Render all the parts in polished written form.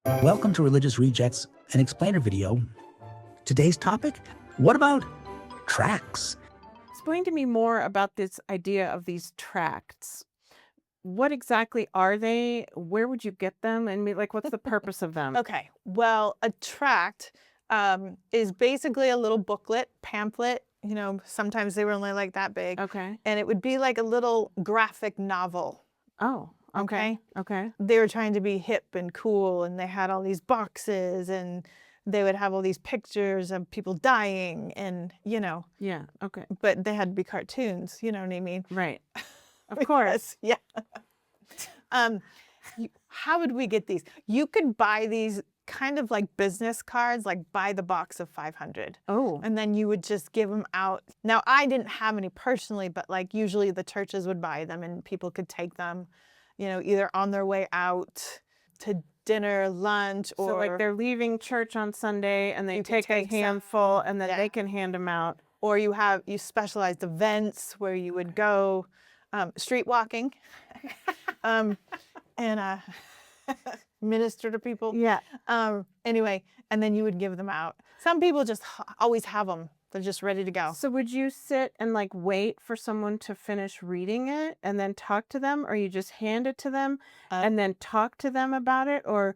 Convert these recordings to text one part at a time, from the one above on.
Welcome to Religious Rejects, an explainer video. Today's topic, what about tracts? Explain to me more about this idea of these tracts. What exactly are they? Where would you get them? And what's the purpose of them? Okay, well, a tract is basically a little booklet, pamphlet. You know, sometimes they were only like that big. Okay. And it would be like a little graphic novel. Oh, okay. Okay. They were trying to be hip and cool, and they had all these boxes, and they would have all these pictures of people dying, and, Yeah. Okay. but they had to be cartoons, you know what I mean? Right. Of course. Yeah. How would we get these? You could buy these kind of like business cards, like buy the box of 500. Oh. And then you would just give them out. Now, I didn't have any personally, but like usually the churches would buy them and people could take them, either on their way out to dinner, lunch, or So like they're leaving church on Sunday and they You could take a take some- handful and then Yeah. they can hand them out. or you specialized events where you would go street walking and minister to people. Yeah. Anyway, and then you would give them out. Some people just always have them. They're just ready to go. So would you sit and wait for someone to finish reading it and then talk to them, or you just hand it to them and then talk to them about it, or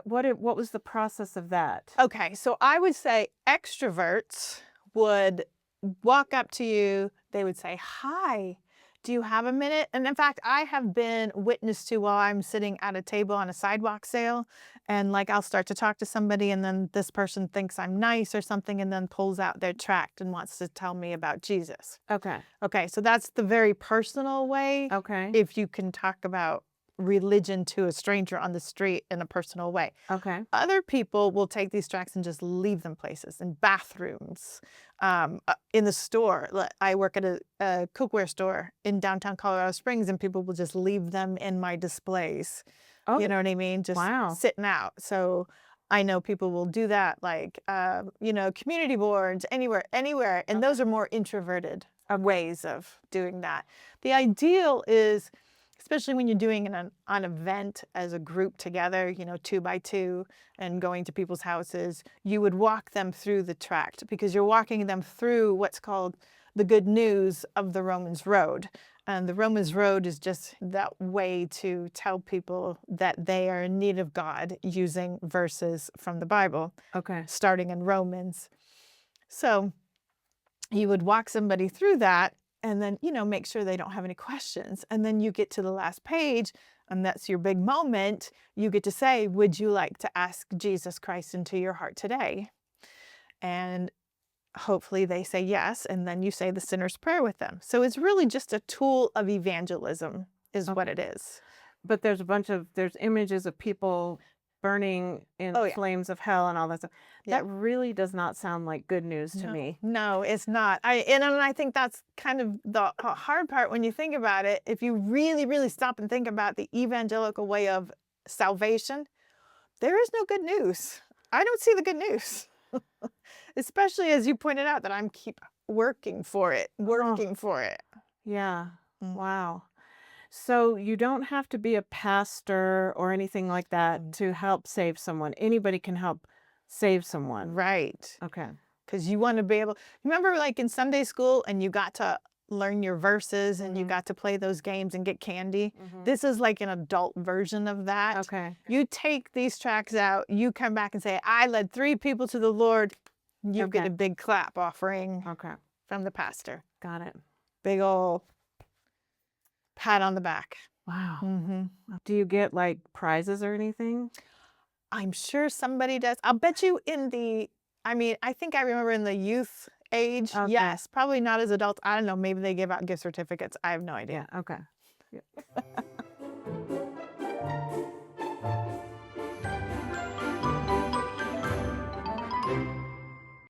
what was the process of that? Okay, so I would say extroverts would walk up to you. They would say, "Hi, do you have a minute?" And in fact, I have been witness to while I'm sitting at a table on a sidewalk sale, and I'll start to talk to somebody, and then this person thinks I'm nice or something, and then pulls out their tract and wants to tell me about Jesus. Okay. Okay, so that's the very personal way. Okay. If you can talk about religion to a stranger on the street in a personal way. Okay. Other people will take these tracts and just leave them places, in bathrooms, in the store. I work at a cookware store in downtown Colorado Springs, and people will just leave them in my displays. Oh, You know what I mean? Just wow. sitting out. So I know people will do that, community boards, anywhere. And those are more introverted ways of doing that. The ideal is, especially when you're doing an event as a group together, 2 by 2, and going to people's houses, you would walk them through the tract because you're walking them through what's called the good news of the Romans Road. And the Romans Road is just that way to tell people that they are in need of God using verses from the Bible, Okay. starting in Romans. So you would walk somebody through that, and then, make sure they don't have any questions. And then you get to the last page, and that's your big moment. You get to say, would you like to ask Jesus Christ into your heart today? And hopefully they say yes, and then you say the sinner's prayer with them. So it's really just a tool of evangelism is what it is. But there's there's images of people burning in Oh, yeah. flames of hell and all that stuff. Yeah. That really does not sound like good news to me. No, it's not. And I think that's kind of the hard part when you think about it. If you really, really stop and think about the evangelical way of salvation, there is no good news. I don't see the good news. Especially as you pointed out that I'm keep working for it. Yeah. Mm. Wow. So you don't have to be a pastor or anything like that to help save someone. Anybody can help save someone. Right. Okay. Because you want to be able, remember in Sunday school and you got to learn your verses and you got to play those games and get candy? This is like an adult version of that. Okay. You take these tracts out, you come back and say, I led 3 people to the Lord. You get Okay. a big clap offering Okay. from the pastor. Got it. Big old pat on the back. Wow. Mm-hmm. Do you get prizes or anything? I'm sure somebody does. I'll bet you I think I remember in the youth age, Okay. yes, probably not as adults. I don't know, maybe they give out gift certificates. I have no idea. Yeah. Okay. Yeah.